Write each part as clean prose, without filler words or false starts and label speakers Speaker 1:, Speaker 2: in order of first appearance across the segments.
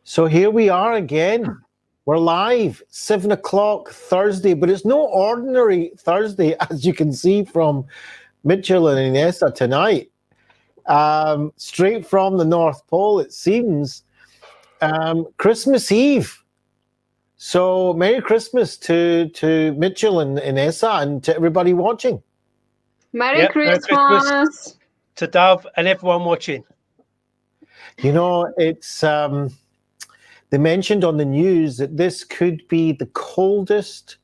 Speaker 1: So here we are again. We're live, 7 o'clock Thursday, but it's no ordinary Thursday, as you can see from Mitchell and Inessa tonight. Straight from the North Pole, it seems. Christmas Eve. So Merry Christmas to Mitchell and Inessa and to everybody watching.
Speaker 2: Merry Christmas
Speaker 3: to Dove and everyone watching.
Speaker 1: You know, it's they mentioned on the news that this could be the coldest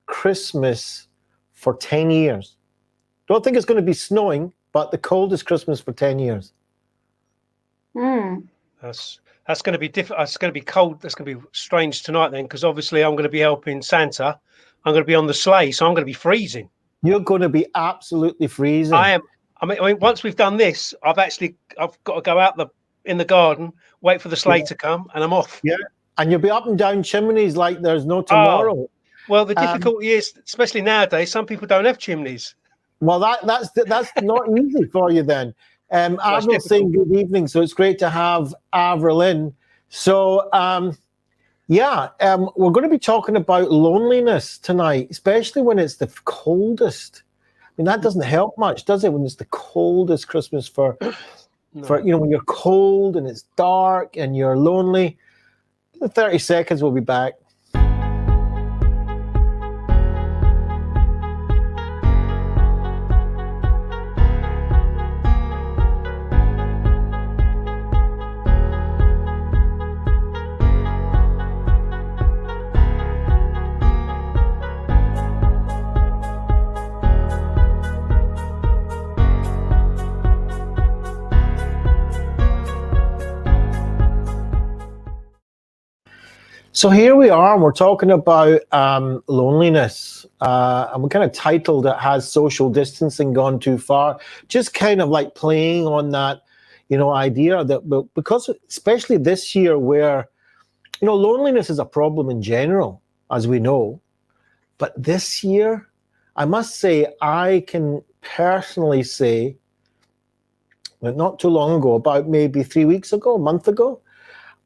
Speaker 1: Christmas for 10 years. Don't think it's going to be snowing, but the coldest Christmas for 10 years.
Speaker 3: That's going to be different. It's going to be cold. That's going to be strange tonight then, because obviously I'm going to be helping Santa. I'm going to be on the sleigh, so I'm going to be freezing.
Speaker 1: You're going to be absolutely freezing.
Speaker 3: I am. I mean, once we've done this, I've got to go out in the garden, wait for the sleigh to come, and I'm off.
Speaker 1: Yeah, and you'll be up and down chimneys like there's no tomorrow.
Speaker 3: Oh, well, the difficulty is, especially nowadays, some people don't have chimneys.
Speaker 1: Well, that's not easy for you then. Avril's saying good evening, so it's great to have Avril in. So, we're going to be talking about loneliness tonight, especially when it's the coldest. I mean, that doesn't help much, does it, when it's the coldest Christmas for when you're cold and it's dark and you're lonely. In 30 seconds, we'll be back. So here we are, and we're talking about loneliness, and we kind of titled it, "Has social distancing gone too far?" Just kind of like playing on that, idea that, because especially this year where, loneliness is a problem in general, as we know, but this year, I must say, I can personally say that not too long ago, about maybe 3 weeks ago, a month ago,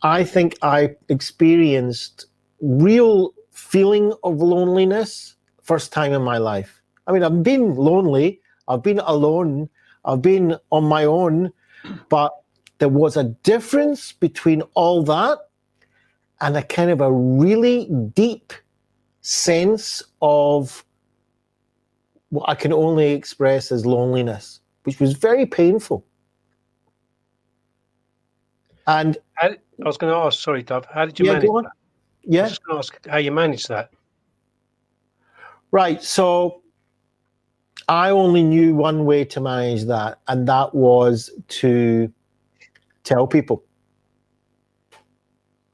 Speaker 1: I think I experienced real feeling of loneliness first time in my life. I mean, I've been lonely, I've been alone, I've been on my own, but there was a difference between all that and a kind of a really deep sense of what I can only express as loneliness, which was very painful. And
Speaker 3: I was going to ask, sorry, Dove, how did you manage that?
Speaker 1: Yeah.
Speaker 3: I was just going to ask how you managed that.
Speaker 1: Right. So I only knew one way to manage that, and that was to tell people.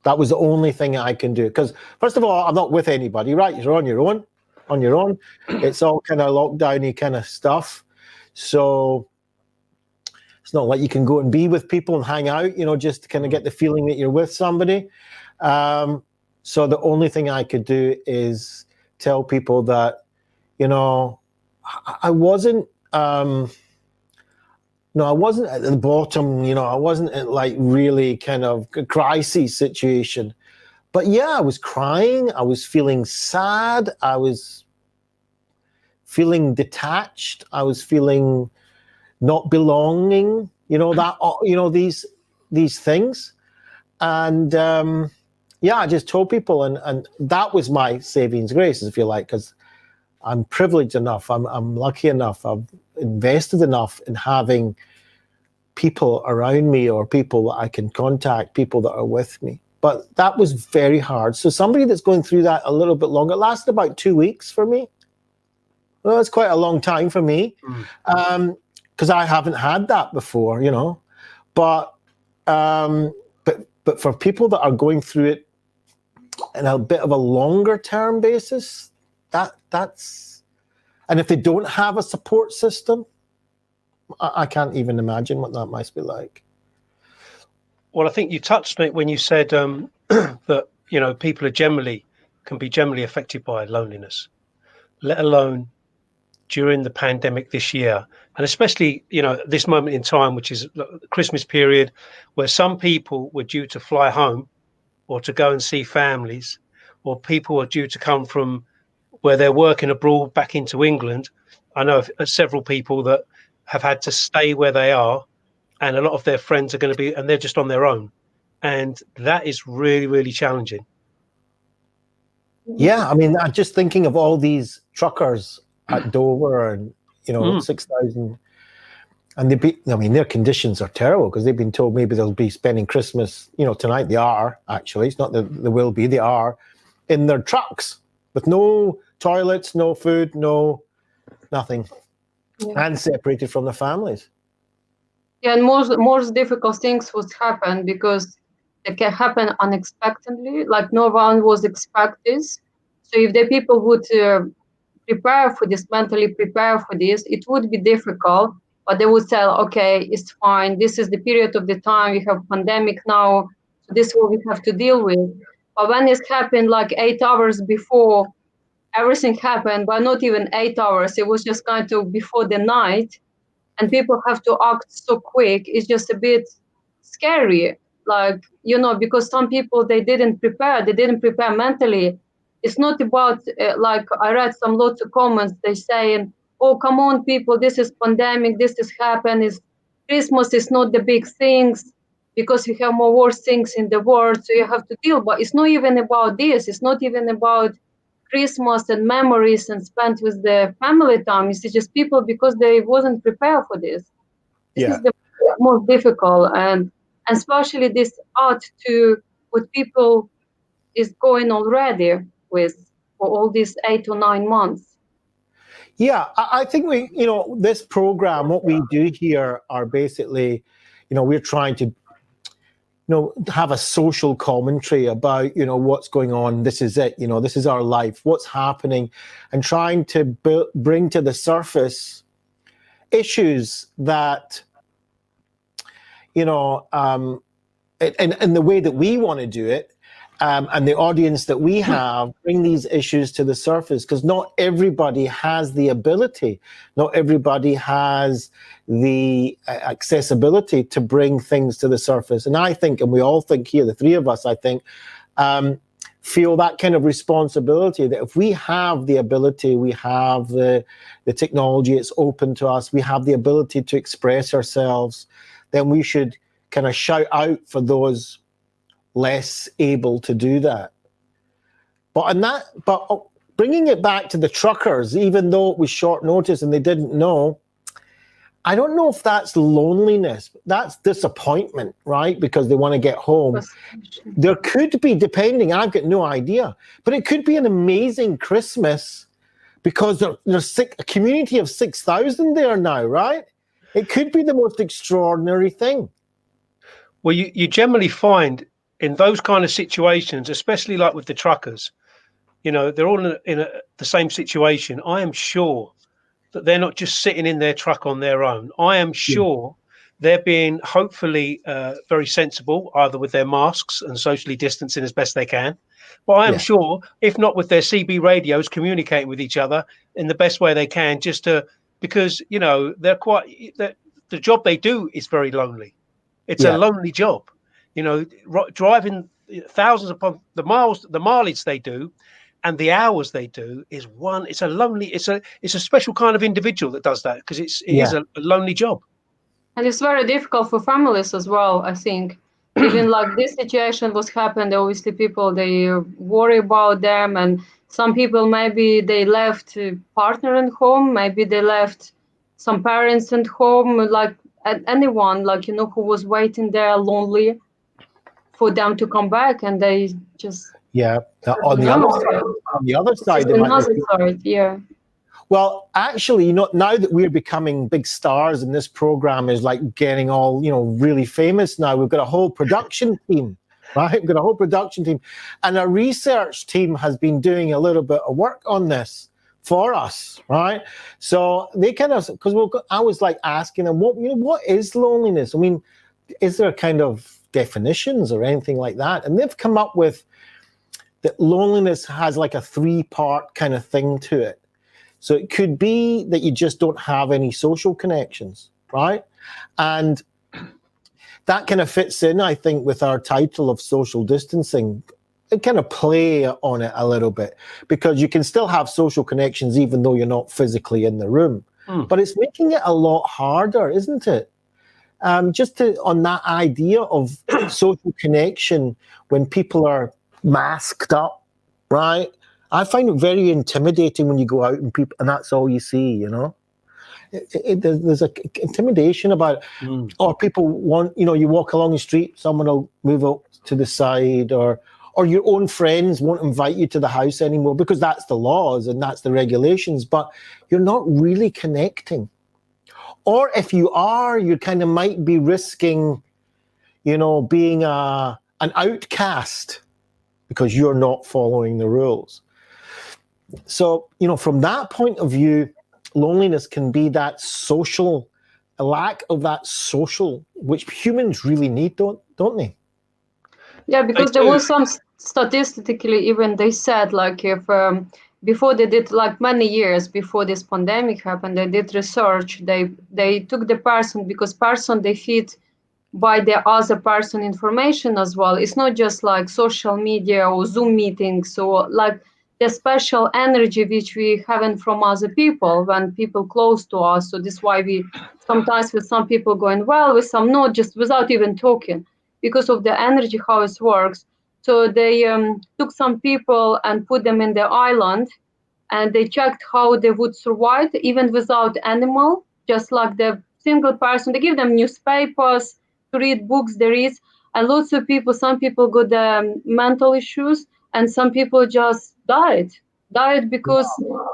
Speaker 1: That was the only thing I can do. Because first of all, I'm not with anybody, right? You're on your own. It's all kind of lockdowny kind of stuff. So it's not like you can go and be with people and hang out, just to kind of get the feeling that you're with somebody. So the only thing I could do is tell people that, I wasn't, I wasn't at the bottom, I wasn't at like really kind of a crisis situation. But yeah, I was crying. I was feeling sad. I was feeling detached. I was feeling not belonging, these things. And I just told people, and that was my savings grace, if you like, because I'm privileged enough, I'm lucky enough, I've invested enough in having people around me or people that I can contact, people that are with me. But that was very hard. So somebody that's going through that a little bit longer, it lasted about 2 weeks for me. Well, that's quite a long time for me. Because I haven't had that before, but for people that are going through it in a bit of a longer term basis, that's, and if they don't have a support system, I can't even imagine what that must be like.
Speaker 3: Well, I think you touched on it when you said that people can be generally affected by loneliness, let alone during the pandemic this year, and especially this moment in time, which is the Christmas period, where some people were due to fly home or to go and see families, or people are due to come from where they're working abroad back into England. I know of several people that have had to stay where they are, and a lot of their friends are going to be, and they're just on their own. And that is really, really challenging.
Speaker 1: Yeah, I mean, I'm just thinking of all these truckers at Dover and, 6,000. And their conditions are terrible because they've been told maybe they'll be spending Christmas, tonight. They are, actually. It's not that they will be, they are in their trucks with no toilets, no food, nothing, and separated from their families.
Speaker 2: Yeah, and most difficult things would happen because it can happen unexpectedly, like no one was expecting. So if the people would prepare for this, mentally prepare for this, it would be difficult, but they would say, okay, it's fine. This is the period of the time. We have pandemic now. So this is what we have to deal with. But when it happened like 8 hours before everything happened, but not even 8 hours, it was just kind of before the night, and people have to act so quick, it's just a bit scary. Like, because some people, they didn't prepare mentally. It's not about, like, I read some lots of comments, they saying, oh, come on, people, this is pandemic, this is happened, Christmas is not the big things, because we have more worse things in the world, so you have to deal. But it's not even about this. It's not even about Christmas and memories and spent with the family time. It's just people, because they wasn't prepared for this. This is the most difficult, and especially this art to what people is going already with for all these 8 to 9 months.
Speaker 1: Yeah, I think this program, what we do here are basically, we're trying to have a social commentary about, what's going on. This is it, this is our life, what's happening, and trying to bring to the surface issues that, in the way that we want to do it, and the audience that we have, bring these issues to the surface, because not everybody has the ability, not everybody has the accessibility to bring things to the surface. And I think, and we all think here, the three of us, I think, feel that kind of responsibility, that if we have the ability, we have the technology, it's open to us, we have the ability to express ourselves, then we should kind of shout out for those less able to do that. But bringing it back to the truckers, even though it was short notice and they didn't know, I don't know if that's loneliness. That's disappointment, right? Because they want to get home. There could be, depending, I've got no idea, but it could be an amazing Christmas because there's a community of 6,000 there now, right? It could be the most extraordinary thing.
Speaker 3: Well, you generally find in those kind of situations, especially like with the truckers, they're all in the same situation. I am sure that they're not just sitting in their truck on their own. I am sure they're being hopefully very sensible, either with their masks and socially distancing as best they can. But I am sure, if not with their CB radios, communicating with each other in the best way they can, because the job they do is very lonely. It's a lonely job, driving thousands upon the mileage they do, and the hours they do is it's a special kind of individual that does that, because it is a lonely job.
Speaker 2: And it's very difficult for families as well, I think. Even like this situation was happened, obviously people, they worry about them, and some people, maybe they left a partner at home, maybe they left some parents at home, like anyone, like, who was waiting there lonely for them to come back, and they just...
Speaker 1: On the other side, Well, actually, now that we're becoming big stars and this program is like getting all, really famous now, we've got a whole production team, right? We've got a whole production team. And our research team has been doing a little bit of work on this for us, right? So they kind of, because I was like asking them, what is loneliness? I mean, is there kind of definitions or anything like that? And they've come up with that loneliness has like a 3-part kind of thing to it. So it could be that you just don't have any social connections, right? And that kind of fits in, I think, with our title of social distancing. It kind of play on it a little bit, because you can still have social connections even though you're not physically in the room. But it's making it a lot harder, isn't it? Just on that idea of social connection when people are masked up, right? I find it very intimidating when you go out and that's all you see, you know? There's a intimidation about it. Or people want, you walk along the street, someone will move up to the side, or your own friends won't invite you to the house anymore because that's the laws and that's the regulations, but you're not really connecting. Or if you are, you kind of might be risking, being an outcast because you're not following the rules. So, from that point of view, loneliness can be that social, a lack of that social, which humans really need, don't they?
Speaker 2: Yeah, because there was some statistically, even they said, like, if before they did, like, many years before this pandemic happened, they did research. They took the person, because person they feed by the other person information as well. It's not just like social media or Zoom meetings, or like the special energy which we having from other people when people close to us. So this is why we sometimes with some people going well, with some not, just without even talking, because of the energy, how it works. So they took some people and put them in the island, and they checked how they would survive even without animal, just like the single person. They give them newspapers to read, books there is, and lots of people, some people got mental issues, and some people just died because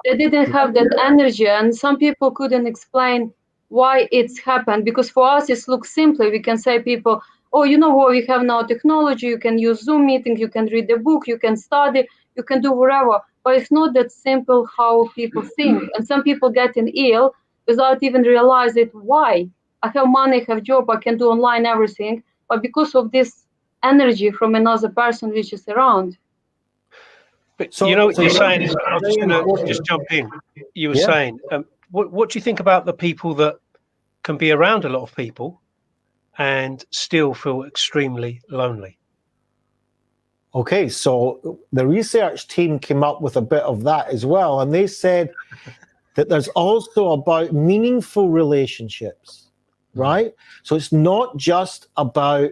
Speaker 2: they didn't have that energy, and some people couldn't explain why it's happened. Because for us it looks simply, we can say people, oh, you know what, we have now technology, you can use Zoom meeting, you can read the book, you can study, you can do whatever. But it's not that simple how people think. And some people getting ill without even realize it. Why? I have money, I have job, I can do online everything, but because of this energy from another person which is around.
Speaker 3: But what you're saying is, I was
Speaker 1: very
Speaker 3: just going to
Speaker 1: important.
Speaker 3: just jump in. You were
Speaker 1: Yeah.
Speaker 3: saying, what do you think about the people that can be around a lot of people and still feel extremely lonely?
Speaker 1: Okay, so the research team came up with a bit of that as well, and they said that there's also about meaningful relationships, right? So it's not just about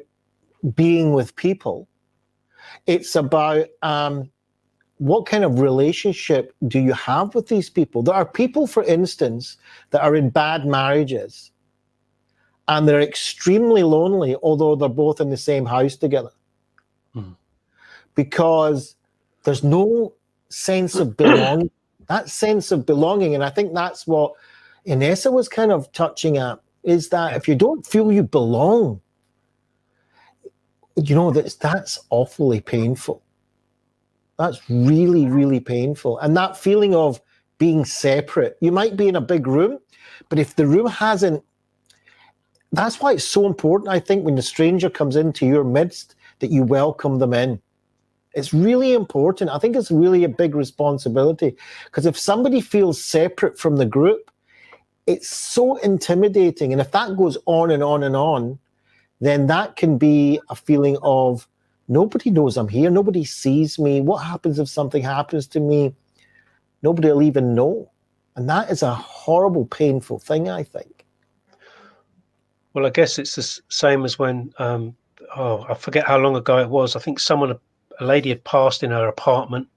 Speaker 1: being with people. It's about what kind of relationship do you have with these people? There are people, for instance, that are in bad marriages and they're extremely lonely, although they're both in the same house together. Because there's no sense of belonging. That sense of belonging, and I think that's what Inessa was kind of touching at, is that if you don't feel you belong, that's awfully painful. That's really, really painful. And that feeling of being separate, you might be in a big room, but if the room hasn't, that's why it's so important, I think, when the stranger comes into your midst, that you welcome them in. It's really important. I think it's really a big responsibility, because if somebody feels separate from the group, it's so intimidating. And if that goes on and on and on, then that can be a feeling of nobody knows I'm here. Nobody sees me. What happens if something happens to me? Nobody will even know. And that is a horrible, painful thing, I think.
Speaker 3: Well, I guess it's the same as when, I forget how long ago it was. I think a lady had passed in her apartment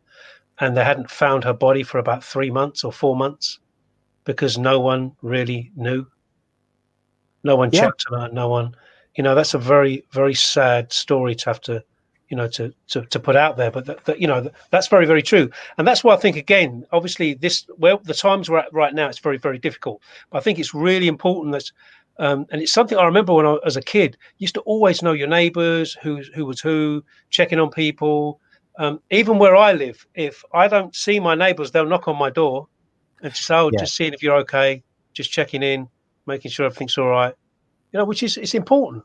Speaker 3: and they hadn't found her body for about 3 months or 4 months because no one really knew. No one checked on her. No one, that's a very, very sad story to have to, to put out there. But that's very, very true. And that's why I think, again, obviously the times we're at right now, it's very, very difficult. But I think it's really important that, and it's something I remember when I was a kid, used to always know your neighbours, who was who, checking on people. Even where I live, if I don't see my neighbours, they'll knock on my door and say, "Oh, just seeing if you're okay, just checking in, making sure everything's all right." Which is, it's important.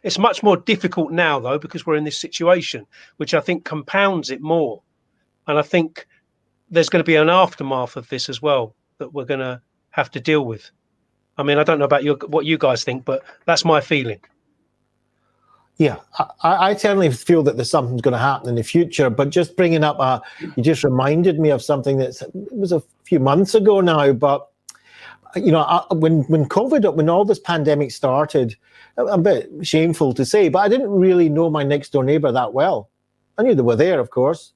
Speaker 3: It's much more difficult now though, because we're in this situation, which I think compounds it more. And I think there's going to be an aftermath of this as well that we're going to have to deal with. I mean, I don't know about what you guys think, but that's my feeling.
Speaker 1: Yeah, I certainly feel that there's something's going to happen in the future. But just bringing up, you just reminded me of something it was a few months ago now. But you know, when COVID, when all this pandemic started, a bit shameful to say, but I didn't really know my next door neighbour that well. I knew they were there, of course,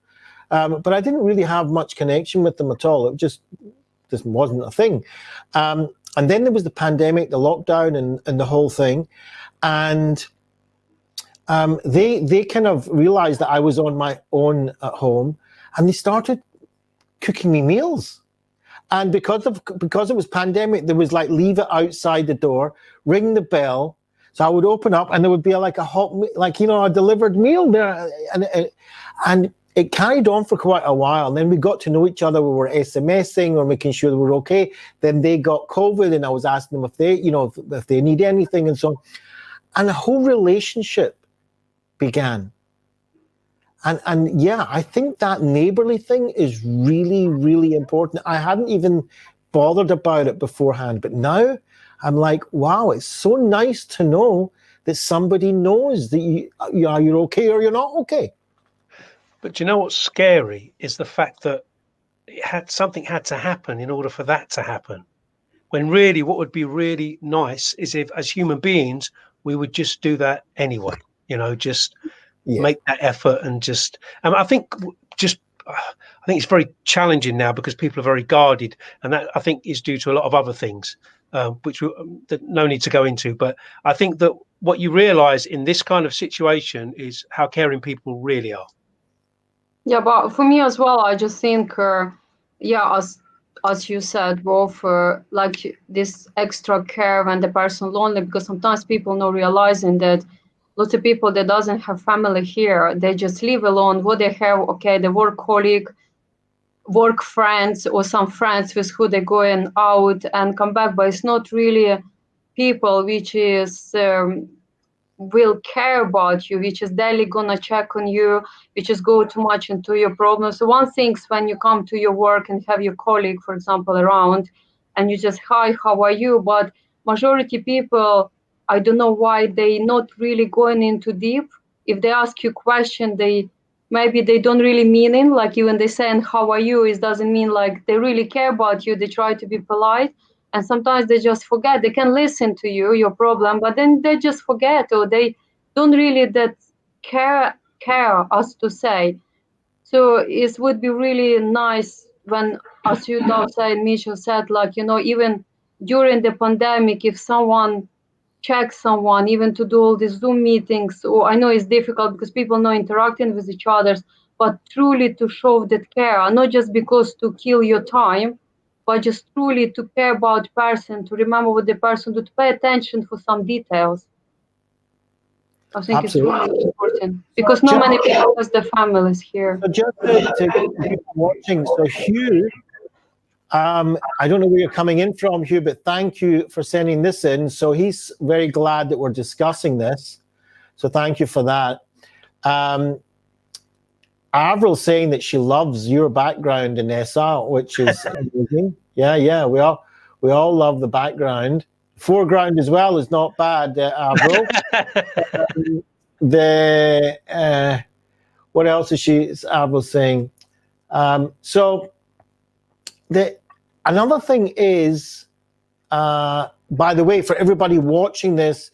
Speaker 1: but I didn't really have much connection with them at all. It just wasn't a thing. And then there was the pandemic, the lockdown, and the whole thing, and they kind of realised that I was on my own at home, and they started cooking me meals. And because it was pandemic, there was like leave it outside the door, ring the bell. So I would open up, and there would be like a hot, like a delivered meal there, and it carried on for quite a while. And then we got to know each other. We were SMSing or making sure they were okay. Then they got COVID, and I was asking them if they, if they need anything and so on. And the whole relationship began. And yeah, I think that neighborly thing is really, really important. I hadn't even bothered about it beforehand, but now I'm like, wow, it's so nice to know that somebody knows that you're okay or you're not okay.
Speaker 3: But do you know what's scary is the fact that something had to happen in order for that to happen. When really, what would be really nice is if, as human beings, we would just do that anyway. Just. Yeah. Make that effort and just. I think it's very challenging now because people are very guarded, and that I think is due to a lot of other things, which no need to go into. But I think that what you realise in this kind of situation is how caring people really are.
Speaker 2: Yeah, but for me as well, I just think, as you said, Wolf, like this extra care when the person lonely, because sometimes people not realizing that. Lots of people that doesn't have family here, they just live alone. What they have, okay, the work colleague, work friends, or some friends with who they're going out and come back, but it's not really people which is will care about you, which is daily gonna check on you, which is go too much into your problems. So one thing's when you come to your work and have your colleague, for example, around, and you just, hi, how are you? But majority people, I don't know why they not really going into deep. If they ask you question, maybe they don't really mean it. Like even they saying how are you, it doesn't mean like they really care about you. They try to be polite, and sometimes they just forget. They can listen to you, your problem, but then they just forget, or they don't really that care us to say. So it would be really nice when, as you now said, Mitchell said, like even during the pandemic, if someone check someone, even to do all these Zoom meetings, or I know it's difficult because people not interacting with each other, but truly to show that care, not just because to kill your time, but just truly to care about person, to remember what the person, to pay attention for some details. I think Absolutely. It's really important because not many people has the families here.
Speaker 1: So just to people watching, so Hugh, I don't know where you're coming in from, Hugh, but thank you for sending this in. So he's very glad that we're discussing this. So thank you for that. Avril's saying that she loves your background, Inessa, which is amazing. Yeah, we all love the background. Foreground as well is not bad, Avril. What else is Avril saying? Another thing is, by the way, for everybody watching this,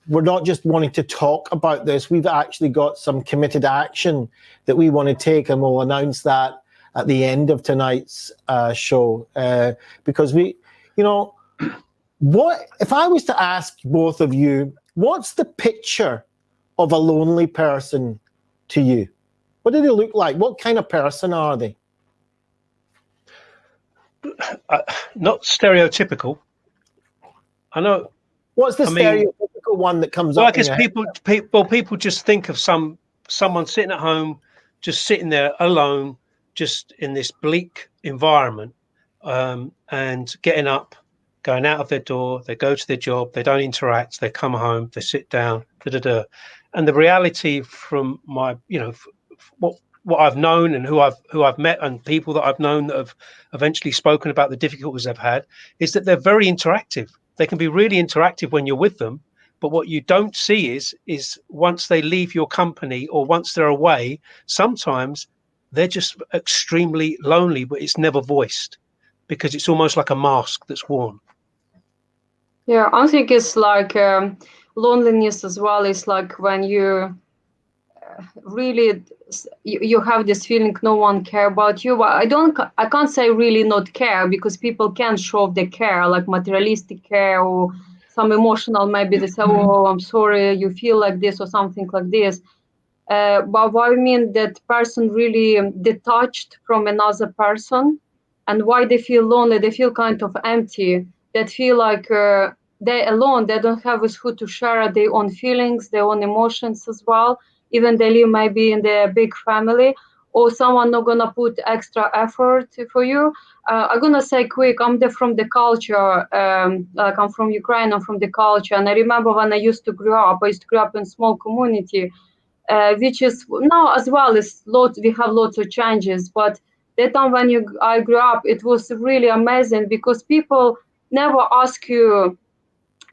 Speaker 1: we're not just wanting to talk about this. We've actually got some committed action that we want to take, and we'll announce that at the end of tonight's show. Because what if I was to ask both of you, what's the picture of a lonely person to you? What do they look like? What kind of person are they?
Speaker 3: Not stereotypical. I know.
Speaker 1: What's the stereotypical one that comes up?
Speaker 3: Well, I guess people just think of someone sitting at home, just sitting there alone, just in this bleak environment, and getting up, going out of their door, they go to their job, they don't interact, they come home, they sit down, and the reality from my, what I've known and who I've met and people that I've known that have eventually spoken about the difficulties they've had is that they're very interactive. They can be really interactive when you're with them, But what you don't see is once they leave your company or once they're away, sometimes they're just extremely lonely, but it's never voiced because it's almost like a mask that's worn.
Speaker 2: Yeah, I think it's like loneliness as well. It's like when you really you have this feeling no one care about you. But I can't say really not care, because people can show the care, like materialistic care or some emotional. Maybe they say, oh, I'm sorry you feel like this or something like this. But what I mean, that person really detached from another person, and why they feel lonely, they feel kind of empty, they feel like they're alone, they don't have with who to share their own feelings, their own emotions as well. Even they live maybe in their big family, or someone not gonna put extra effort for you. I'm gonna say quick, from the culture, like I'm from Ukraine, I'm from the culture, and I remember when I used to grow up, I used to grow up in small community, which is now as well is lots. We have lots of changes, but that time when I grew up, it was really amazing, because people never ask you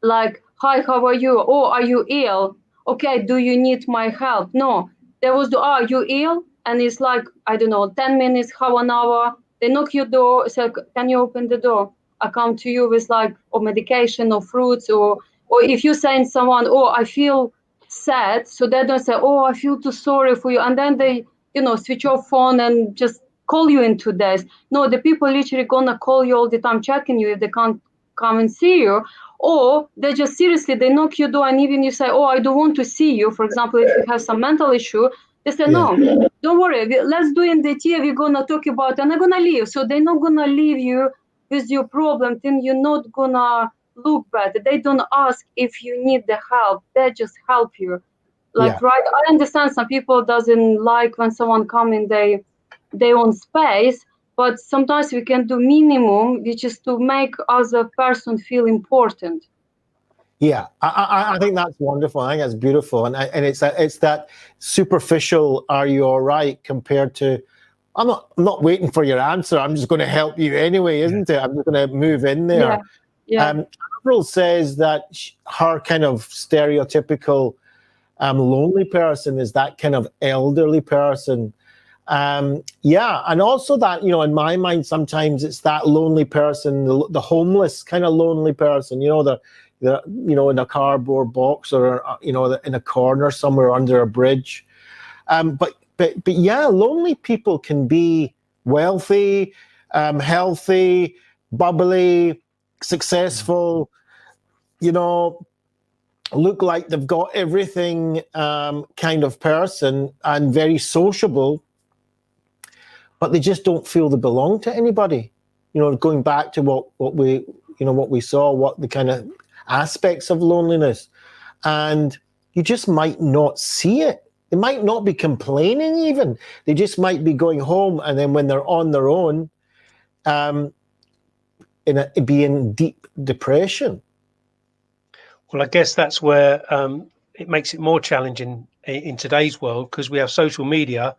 Speaker 2: like, hi, how are you? Oh, are you ill? Okay, do you need my help? No, there was the, are you ill? And it's like, I don't know, 10 minutes, half an hour, they knock your door, say, can you open the door? I come to you with like, or medication or fruits, or if you're saying someone, oh, I feel sad, so they don't say, oh, I feel too sorry for you, and then they, switch off phone and just call you in 2 days. No, the people literally gonna call you all the time, checking you if they can't come and see you, or they just seriously, they knock your door, and even you say, oh, I don't want to see you, for example, if you have some mental issue, they say, no, don't worry, let's do in the tea, we're gonna talk about, and I'm gonna leave. So they're not gonna leave you with your problem, then you're not gonna look better. They don't ask if you need the help, they just help you. Like, right, I understand some people doesn't like when someone come in their own space, but sometimes we can do minimum, which is to make other person feel important.
Speaker 1: Yeah, I think that's wonderful. I think that's beautiful, and it's that superficial. Are you all right? Compared to, I'm not waiting for your answer. I'm just going to help you anyway, isn't it? I'm just going to move in there.
Speaker 2: Yeah.
Speaker 1: Avril says that her kind of stereotypical lonely person is that kind of elderly person. Yeah, and also that, in my mind, sometimes it's that lonely person, the homeless kind of lonely person, the in a cardboard box, or in a corner somewhere under a bridge. But yeah, lonely people can be wealthy, healthy, bubbly, successful, look like they've got everything, kind of person, and very sociable, but they just don't feel they belong to anybody. Going back to what we saw, what the kind of aspects of loneliness, and you just might not see it. They might not be complaining even. They just might be going home, and then when they're on their own, be in deep depression.
Speaker 3: Well, I guess that's where it makes it more challenging in today's world, because we have social media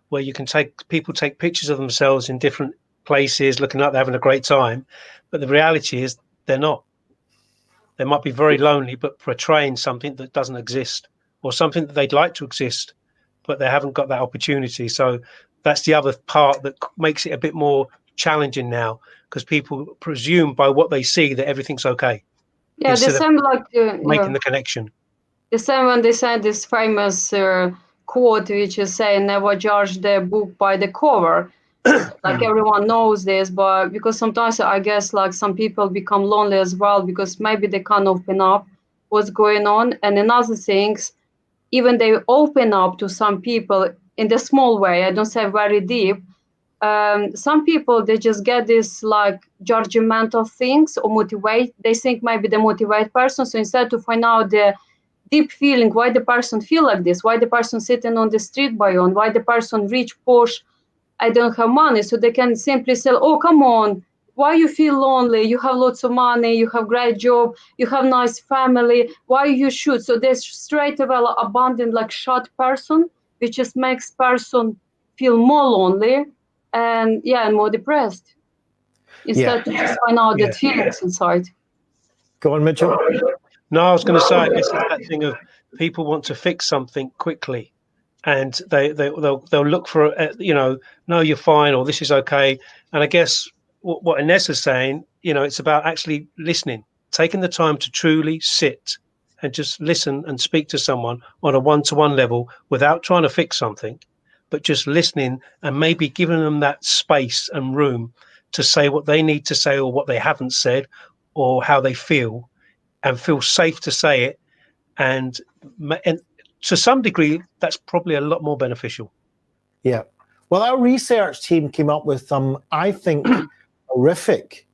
Speaker 3: where you can take pictures of themselves in different places, looking like they're having a great time, but the reality is they're not. They might be very lonely, but portraying something that doesn't exist, or something that they'd like to exist, but they haven't got that opportunity. So that's the other part that makes it a bit more challenging now, because people presume by what they see that everything's okay.
Speaker 2: Yeah, the same like
Speaker 3: making the connection.
Speaker 2: The same when they said this famous quote, which is saying, "Never judge the book by the cover." Like everyone knows this, but because sometimes I guess like some people become lonely as well, because maybe they can't open up what's going on. And another things, even they open up to some people in the small way, I don't say very deep. Some people, they just get this like judgmental things or motivate. They think maybe the motivate person. So instead to find out the deep feeling, why the person feel like this, why the person sitting on the street by own, why the person rich, posh, I don't have money. So they can simply say, oh, come on, why you feel lonely? You have lots of money, you have great job, you have nice family, why you should? So they straight away abandon like shut person, which just makes person feel more lonely and more depressed. Instead to just find out that feelings inside.
Speaker 1: Go on, Mitchell.
Speaker 3: No, I was going to say, I guess it's that thing of people want to fix something quickly, and they'll look for no, you're fine, or this is okay. And I guess what Inessa's saying, it's about actually listening, taking the time to truly sit and just listen and speak to someone on a one-to-one level without trying to fix something, but just listening and maybe giving them that space and room to say what they need to say or what they haven't said or how they feel, and feel safe to say it. And to some degree, that's probably a lot more beneficial.
Speaker 1: Yeah. Well, our research team came up with some, I think, horrific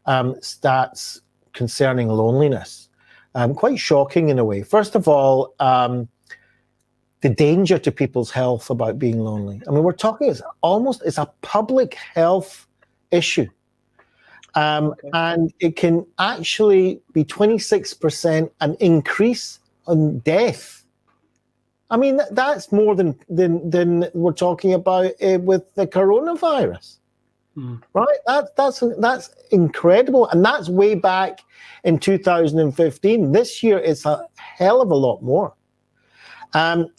Speaker 1: stats concerning loneliness. Quite shocking in a way. First of all, the danger to people's health about being lonely. I mean, we're talking, it's a public health issue. And it can actually be 26% an increase on death. I mean, that's more than we're talking about with the coronavirus, right? That's incredible, and that's way back in 2015. This year, it's a hell of a lot more.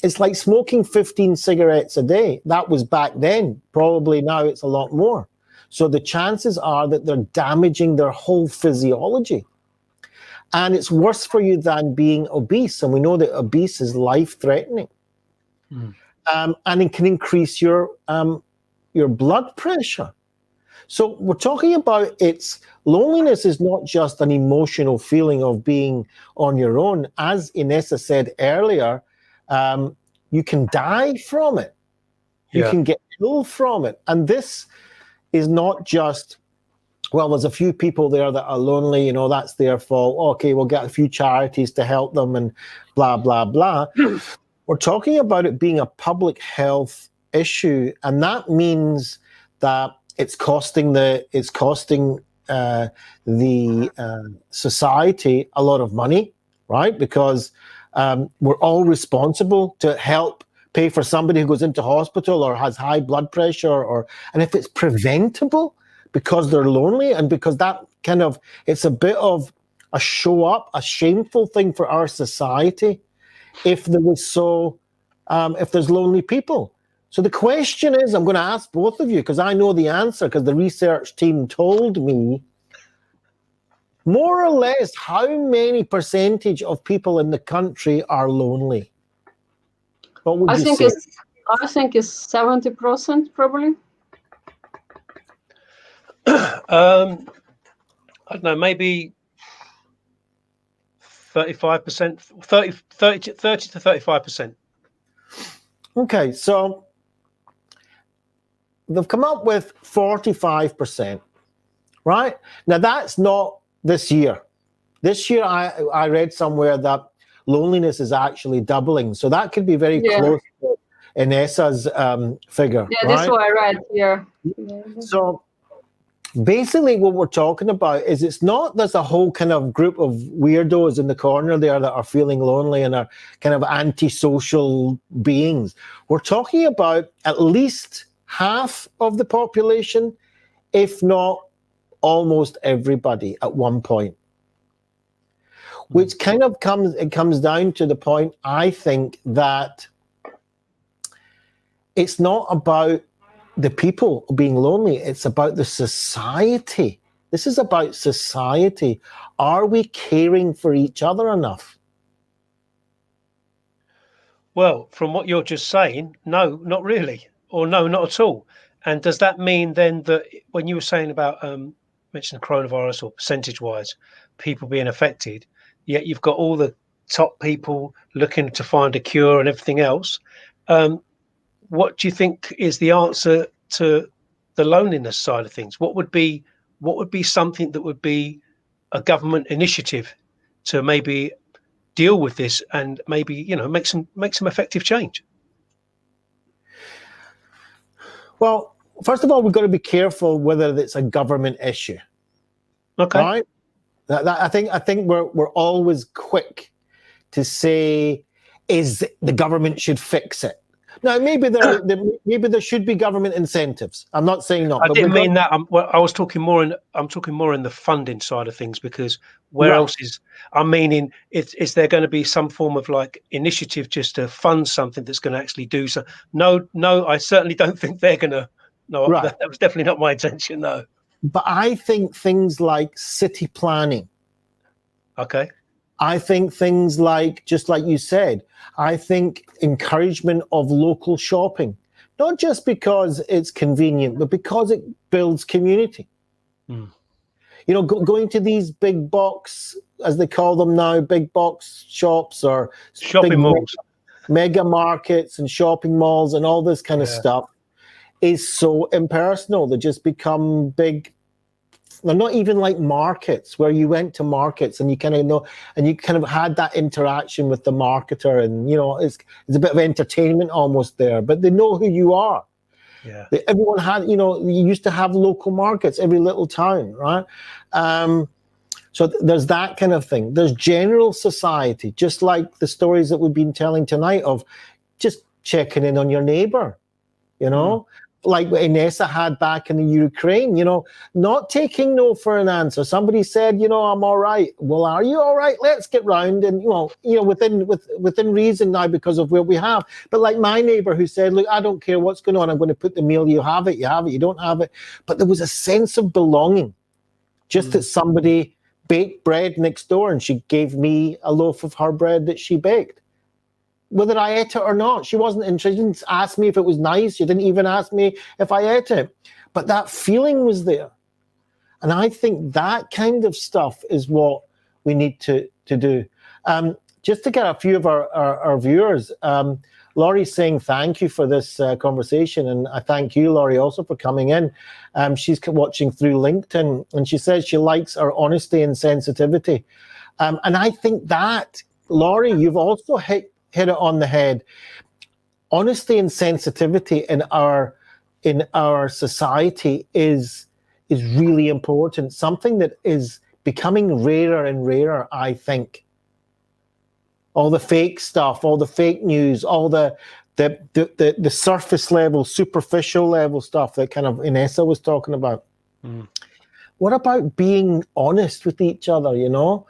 Speaker 1: It's like smoking 15 cigarettes a day. That was back then. Probably now it's a lot more. So the chances are that they're damaging their whole physiology. And it's worse for you than being obese. And we know that obese is life-threatening. And it can increase your blood pressure. So we're talking about loneliness is not just an emotional feeling of being on your own. As Inessa said earlier, you can die from it. You can get ill from it. And this is not just, well, there's a few people there that are lonely, that's their fault. Okay, we'll get a few charities to help them and blah, blah, blah. We're talking about it being a public health issue, and that means that it's costing the society a lot of money, right? Because we're all responsible to help pay for somebody who goes into hospital or has high blood pressure, and if it's preventable because they're lonely, and because that it's a bit of a a shameful thing for our society if there's lonely people. So the question is, I'm going to ask both of you, because I know the answer, because the research team told me, more or less, how many percentage of people in the country are lonely? What would you say?
Speaker 2: I think it's 70% probably.
Speaker 3: I don't know, maybe 35%, 30 to 35%.
Speaker 1: Okay, so they've come up with 45%, right? Now, that's not this year. This year, I read somewhere that loneliness is actually doubling. So that could be very close to Inessa's figure.
Speaker 2: Yeah,
Speaker 1: right?
Speaker 2: that's what I read here.
Speaker 1: So basically what we're talking about is it's not there's a whole kind of group of weirdos in the corner there that are feeling lonely and are kind of antisocial beings. We're talking about at least half of the population, if not almost everybody at one point. Which kind of comes down to the point, I think, that it's not about the people being lonely, it's about the society. This is about society. Are we caring for each other enough?
Speaker 3: Well, from what you're just saying, no, not really, or no, not at all. And does that mean then that when you were saying about mentioning the coronavirus or percentage-wise, people being affected, yet you've got all the top people looking to find a cure and everything else, what do you think is the answer to the loneliness side of things? What would be something that would be a government initiative to maybe deal with this and maybe make some effective change?
Speaker 1: Well, first of all, we've got to be careful whether it's a government issue.
Speaker 3: Okay.
Speaker 1: Right? I think we're always quick to say is the government should fix it. Now, maybe there should be government incentives. I'm not saying not.
Speaker 3: I
Speaker 1: but
Speaker 3: didn't mean that. I was talking more in the funding side of things, because where else is? I'm meaning, is there going to be some form of like initiative just to fund something that's going to actually do so? No, I certainly don't think they're going to. No,
Speaker 1: Right.
Speaker 3: that was definitely not my intention. No.
Speaker 1: But I think things like city planning.
Speaker 3: Okay.
Speaker 1: I think things like, just like you said, I think encouragement of local shopping, not just because it's convenient, but because it builds community.
Speaker 3: Mm.
Speaker 1: You know, going to these big box, as they call them now, big box shops or
Speaker 3: shopping malls,
Speaker 1: mega markets and shopping malls and all this kind of stuff is so impersonal. They just become big. They're not even like markets where you went to markets and you kind of know, and you kind of had that interaction with the marketer, and you know, it's a bit of entertainment almost there, but they know who you are.
Speaker 3: Yeah.
Speaker 1: Everyone had, you know, you used to have local markets every little town, right? So there's that kind of thing. There's general society, just like the stories that we've been telling tonight of just checking in on your neighbor, you know, like what Inessa had back in the Ukraine, you know, not taking no for an answer. Somebody said, you know, I'm all right. Well, are you all right? Let's get round, and within reason now because of what we have. But like my neighbor who said, look, I don't care what's going on. I'm going to put the meal. You have it. You don't have it. But there was a sense of belonging, just that somebody baked bread next door and she gave me a loaf of her bread that she baked. Whether I ate it or not, she wasn't interested. She didn't ask me if it was nice. She didn't even ask me if I ate it. But that feeling was there. And I think that kind of stuff is what we need to do. Just to get a few of our viewers, Laurie's saying thank you for this conversation. And I thank you, Laurie, also for coming in. She's watching through LinkedIn, and she says she likes our honesty and sensitivity. And I think that, Laurie, you've also hit it on the head. Honesty and sensitivity in our society is really important. Something that is becoming rarer and rarer, I think. All the fake stuff, all the fake news, all the surface level, superficial level stuff that kind of Inessa was talking about. What about being honest with each other, you know?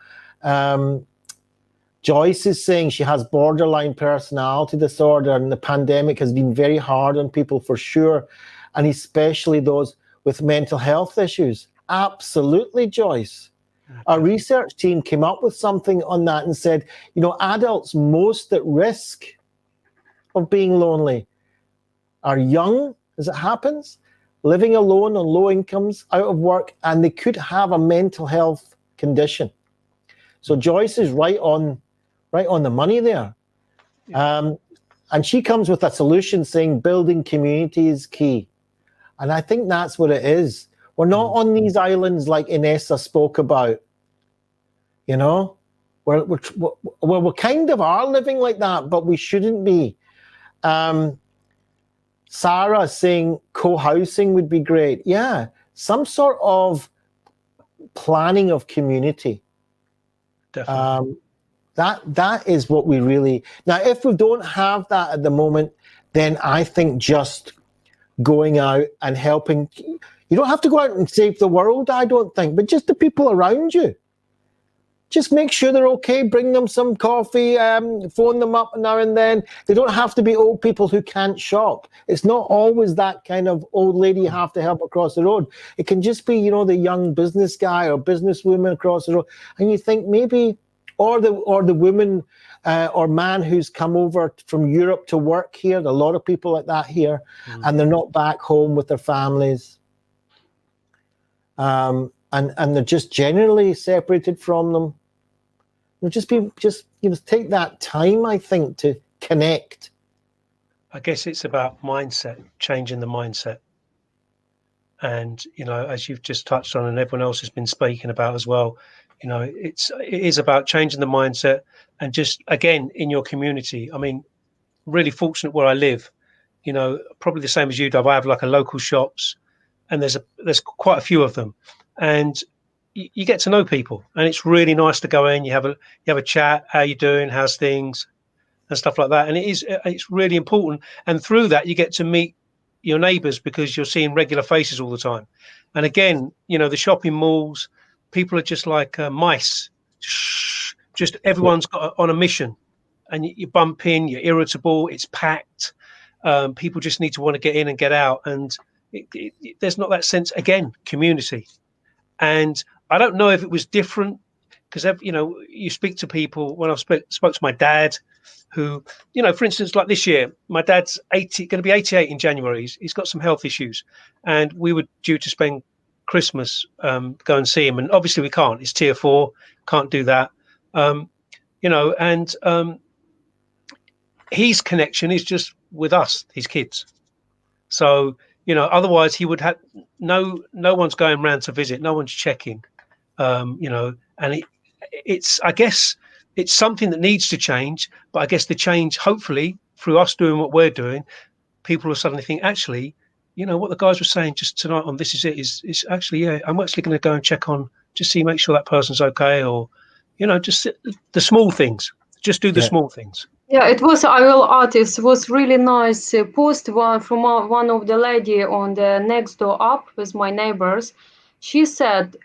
Speaker 1: Joyce is saying she has borderline personality disorder, and the pandemic has been very hard on people for sure, and especially those with mental health issues. Absolutely, Joyce. Our research team came up with something on that and said, you know, adults most at risk of being lonely are young, as it happens, living alone on low incomes, out of work, and they could have a mental health condition. So Joyce is right on the money there. And she comes with a solution saying building community is key. And I think that's what it is. We're not on these islands like Inessa spoke about, you know? We kind of are living like that, but we shouldn't be. Sarah saying co-housing would be great. Yeah, some sort of planning of community.
Speaker 3: Definitely.
Speaker 1: That is what we really... Now, if we don't have that at the moment, then I think just going out and helping... You don't have to go out and save the world, I don't think, but just the people around you. Just make sure they're okay, bring them some coffee, phone them up now and then. They don't have to be old people who can't shop. It's not always that kind of old lady you have to help across the road. It can just be, you know, the young business guy or businesswoman across the road. And you think maybe, or the woman or man who's come over from Europe to work here. There are a lot of people like that here, and they're not back home with their families. And they're just generally separated from them. Just take that time, I think, to connect.
Speaker 3: I guess it's about mindset, changing the mindset. And, you know, as you've just touched on and everyone else has been speaking about as well, you know, it is about changing the mindset and just, again, in your community. I mean, really fortunate where I live, you know, probably the same as you, Dove. I have like a local shops, and there's quite a few of them. And you get to know people, and it's really nice to go in. You have a chat. How you doing? How's things? and stuff like that. And it's really important. And through that, you get to meet your neighbours because you're seeing regular faces all the time. And again, the shopping malls, people are just like mice. Just everyone's on a mission, and you bump in, you're irritable, it's packed. People just need to want to get in and get out, and there's not that sense, again, community. And I don't know if it was different because you speak to people. When I spoke to my dad, who, for instance, like this year, my dad's going to be 88 in January. He's got some health issues, and we were due to spend Christmas, go and see him, and obviously we can't. It's tier 4, can't do that. His connection is just with us, his kids. So otherwise he would have no one's going round to visit, no one's checking, and it's I guess it's something that needs to change. But I guess the change, hopefully, through us doing what we're doing, people will suddenly think, actually, what the guys were saying just tonight on This Is It is actually, yeah, I'm actually going to go and check on, just see, make sure that person's okay, or just the small things, just do the small things.
Speaker 2: Yeah, it was, I will artist, was really nice post from one of the lady on the next door up with my neighbors. She said,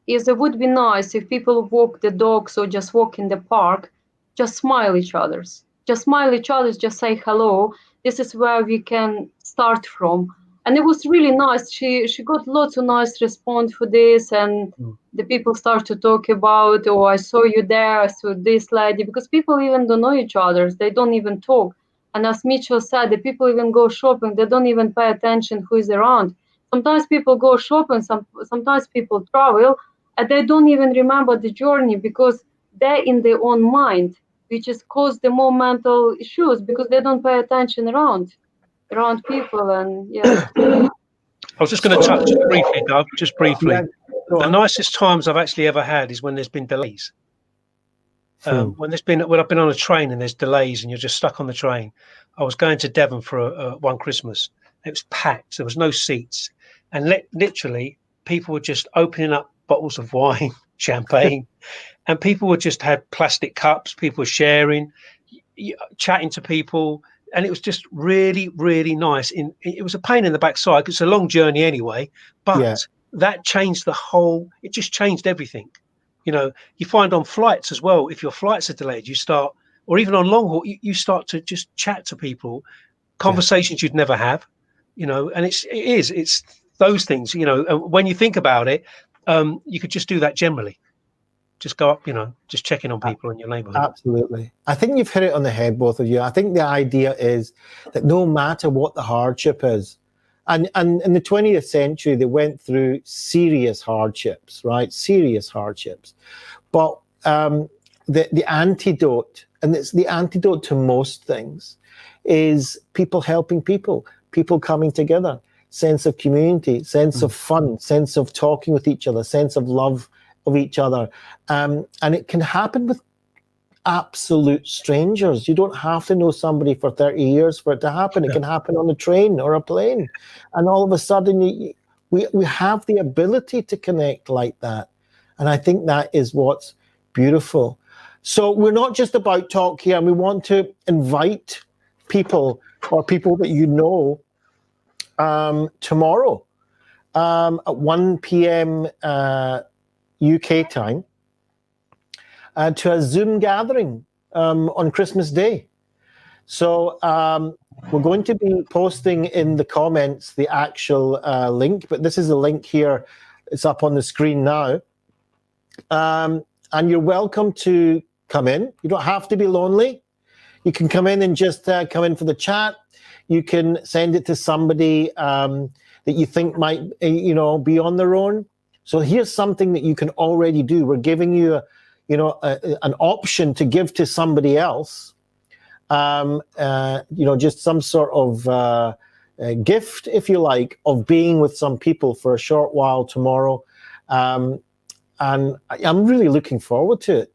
Speaker 2: it would be nice if people walk the dogs or just walk in the park, just smile each other's. Just smile each other's, just say hello. This is where we can start from. And it was really nice. She got lots of nice response for this, and the people start to talk about, oh, I saw you there, I saw this lady, because people even don't know each other. They don't even talk. And as Mitchell said, the people even go shopping, they don't even pay attention who is around. Sometimes people go shopping, sometimes people travel, and they don't even remember the journey because they're in their own mind, which is cause the more mental issues because they don't pay attention around people. And
Speaker 3: I was just going to touch briefly, Doug, just briefly.
Speaker 1: Yeah,
Speaker 3: the nicest times I've actually ever had is when there's been delays. When I've been on a train and there's delays and you're just stuck on the train. I was going to Devon for one Christmas. It was packed. There was no seats, and literally people were just opening up bottles of wine, champagne, and people would just had plastic cups. People were sharing, chatting to people. And it was just really, really nice. It was a pain in the backside because it's a long journey anyway. But that changed it just changed everything. You find on flights as well, if your flights are delayed, or even on long haul, you start to just chat to people, conversations you'd never have, and it's those things, when you think about it, you could just do that generally. Just go up, just checking on people in your neighborhood.
Speaker 1: Absolutely. I think you've hit it on the head, both of you. I think the idea is that no matter what the hardship is, and in the 20th century, they went through serious hardships, right? Serious hardships. But the antidote, and it's the antidote to most things, is people helping people coming together, sense of community, sense of fun, sense of talking with each other, sense of love of each other. And it can happen with absolute strangers. You don't have to know somebody for 30 years for it to happen. It can happen on a train or a plane. And all of a sudden, we have the ability to connect like that. And I think that is what's beautiful. So we're not just about talk here, and we want to invite people or people that you know tomorrow at 1 p.m. UK time to a Zoom gathering on Christmas Day. So we're going to be posting in the comments the actual link, but this is the link here. It's up on the screen now. And you're welcome to come in. You don't have to be lonely. You can come in and just come in for the chat. You can send it to somebody that you think might, be on their own. So here's something that you can already do. We're giving you, an option to give to somebody else. Just some sort of gift, if you like, of being with some people for a short while tomorrow. And I'm really looking forward to it.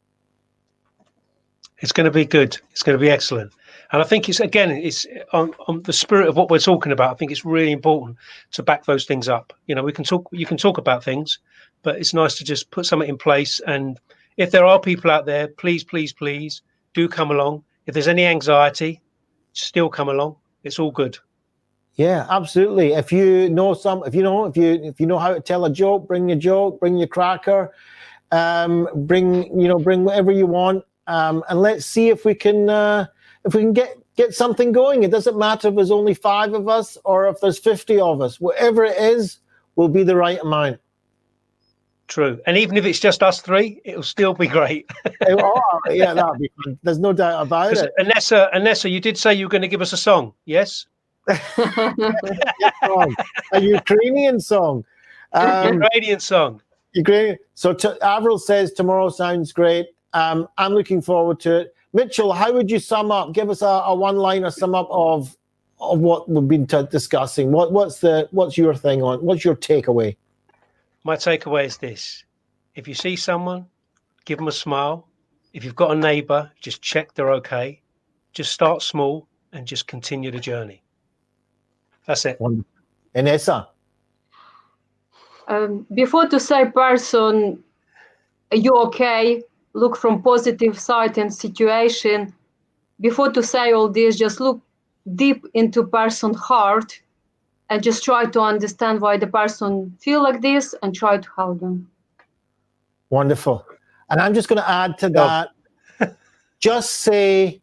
Speaker 3: It's going to be good. It's going to be excellent. And I think it's on the spirit of what we're talking about. I think it's really important to back those things up. You can talk about things, but it's nice to just put something in place. And if there are people out there, please, please, please do come along. If there's any anxiety, still come along. It's all good.
Speaker 1: Yeah, absolutely. If you know if you know how to tell a joke, bring your joke, bring your cracker, bring whatever you want, and let's see if we can get something going. It doesn't matter if there's only 5 of us or if there's 50 of us. Whatever it is will be the right amount.
Speaker 3: True. And even if it's just us 3, it'll still be great.
Speaker 1: Yeah, that'll be fun. There's no doubt about it.
Speaker 3: Inessa, you did say you were going to give us a song, yes?
Speaker 1: A Ukrainian song.
Speaker 3: Ukrainian song.
Speaker 1: Ukrainian. So Avril says tomorrow sounds great. I'm looking forward to it. Mitchell, how would you sum up? Give us a one-liner sum up of what we've been discussing. What's your thing on? What's your takeaway?
Speaker 3: My takeaway is this: if you see someone, give them a smile. If you've got a neighbour, just check they're okay. Just start small and just continue the journey. That's it.
Speaker 1: Inessa?
Speaker 2: Before to say person, you okay, look from positive side and situation. Before to say all this, just look deep into person's heart and just try to understand why the person feel like this and try to help them.
Speaker 1: Wonderful. And I'm just going to add to that, just say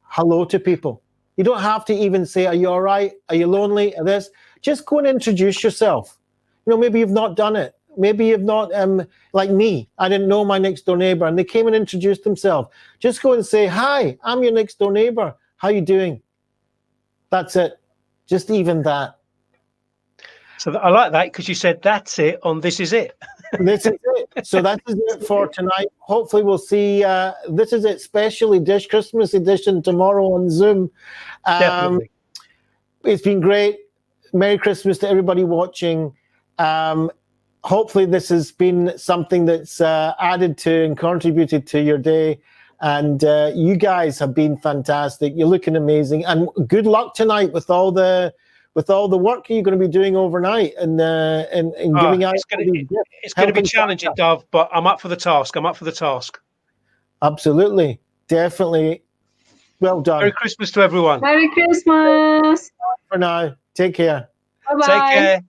Speaker 1: hello to people. You don't have to even say, are you all right? Are you lonely? This. Just go and introduce yourself. Maybe you've not done it. Maybe you've not, like me, I didn't know my next door neighbor and they came and introduced themselves. Just go and say, hi, I'm your next door neighbor. How you doing? That's it. Just even that.
Speaker 3: So I like that because you said that's it on This Is It.
Speaker 1: This is it. So that is it for tonight. Hopefully we'll see This Is It special edition, Christmas edition tomorrow on Zoom.
Speaker 3: Definitely.
Speaker 1: It's been great. Merry Christmas to everybody watching. Hopefully this has been something that's added to and contributed to your day. And you guys have been fantastic. You're looking amazing. And good luck tonight with all the work you're going to be doing overnight and giving out.
Speaker 3: It's going to be challenging, Dove, but I'm up for the task.
Speaker 1: Absolutely. Definitely. Well done.
Speaker 3: Merry Christmas to everyone.
Speaker 2: Merry Christmas.
Speaker 1: For now. Take care.
Speaker 2: Bye-bye.
Speaker 3: Take care.